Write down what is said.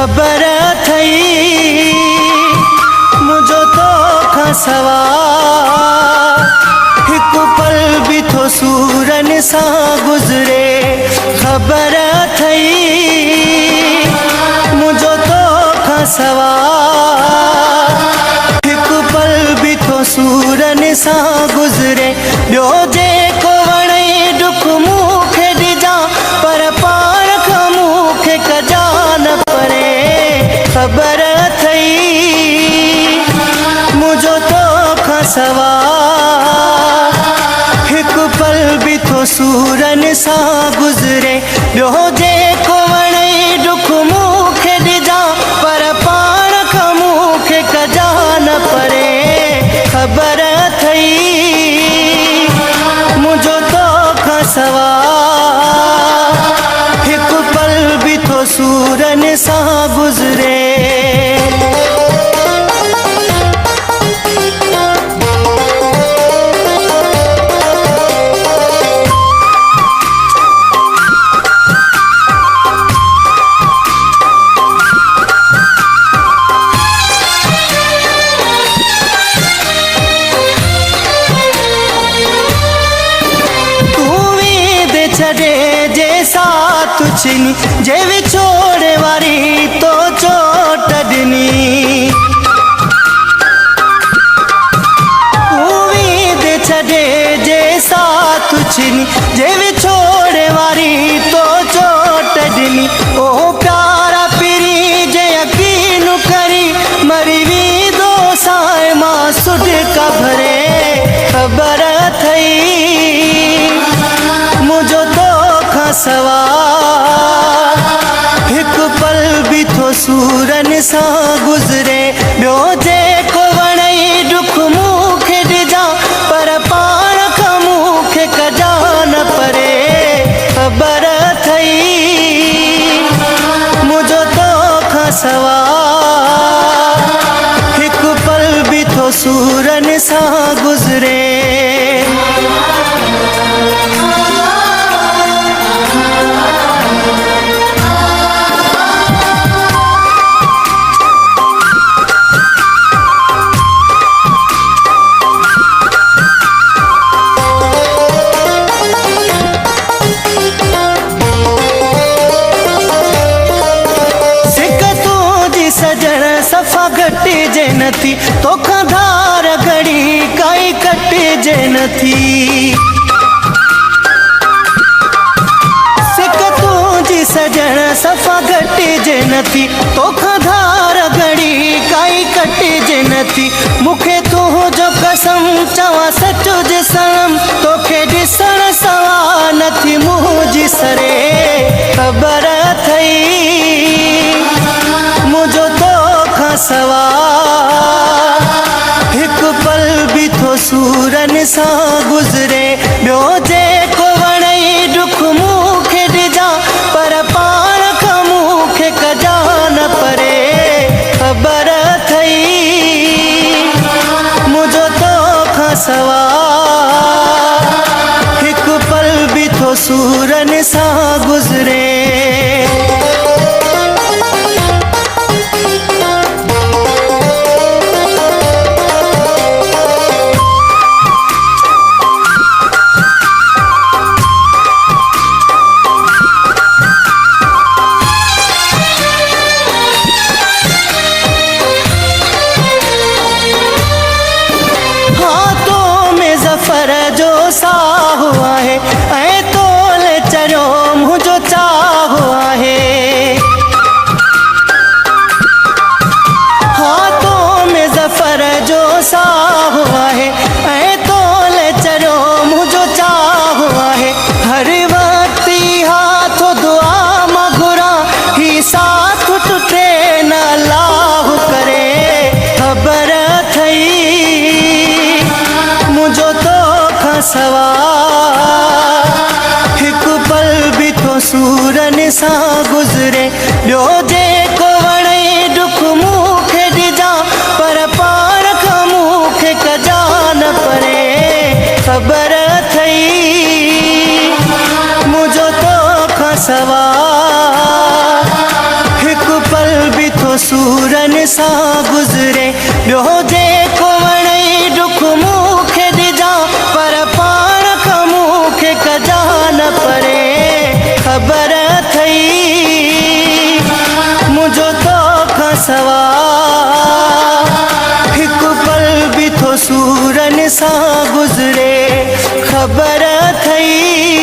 ख़बर थई मुझो तो खसवा हिकु पल भी थो सूरन सा गुज़रे। ख़बर थई मुझो तो खसवा हिकु पल भी थो सूरन सा गुज़रे। ॿियो जेको वणे दुख मूंखे ॾिजां पर पाण खां मूंखे कजा न परे। ख़बर थई मुझो तो खसवा हिकु पल भी थो सूरन सा गुज़रे। ॿियो जेको वणे दुख मूंखे ॾिजां पर पाण खां मूंखे कजा न परे। ख़बर थई मुझो तो खसवा हिकु पल भी थो सूरन सा गुज़रे। छड़े जे साथ छिनी जे विछोड़े वारी तो चोट ॾिनी। उम्मीद छड़े जे साथ छिनी जे विछोड़े वारी तो चोट ॾिनी। ओ प्यारा पिरी जे यकीन करी मरी वी दो साए मां सुड का भरे। ख़बर थई मुझो तो खसवा हिकु पल भी थो सूरन सा गुज़रे। ॿियो जेको वणे दुख मूंखे ॾिजां पर पाण खां मूंखे कजा न परे। ख़बर थई मुझो तो खसवा हिकु पल भी थो सूरन सा गुज़रे। सजण सफ़ा घटिजे नथी तोखां धार घड़ी काई कटिजे नथी। सिक तुंहिंजी सजण सफ़ा घटिजे नथी तोखां धार घड़ी काई कटिजे नथी। मूंखे तुंहिंजो कसम चवां सच ॾिसण तोखे ॾिसण सवा नथी मुंहिंजी सरे। ख़बर थई मुझो तो खसवा हिकु पल भी थो सूरन सा गुज़रे। ॿियो जेको वणे दुख मूंखे ॾिजां पर पाण खां मूंखे कजा न परे। ख़बर थई मुझो तो खसवा हिकु पल भी थो सूरन सा गुज़रे। ज़फ़र जो साहु आहे ऐं तोले चरियो मुंहिंजो चाहु आहे। हाथों में ज़फ़र जो साहु आहे ऐं तोले चरियो मुंहिंजो चाहु आहे। हर वक़्तु हाथ दुआ मां घुरां ही साथ टुटे न अल्लाह करे। ख़बर थई मुझो तो खसवा हिकु पल भी थो सूरन सा गुज़रे। ॿियो जेको वणे दुख मूंखे ॾिजां पर पाण खां मूंखे कजा न परे। ख़बर थई मुझो तो खसवा हिकु पल भी सूरन सां गुज़रे। ॿियो जेको वणे दुख मूंखे ॾिजां, पर पाण खां मूंखे कजा न परे। ख़बर अथई मुंहिंजो तोखां सवा हिकु पल बि थो सूरन सां गुज़रे। ख़बर अथई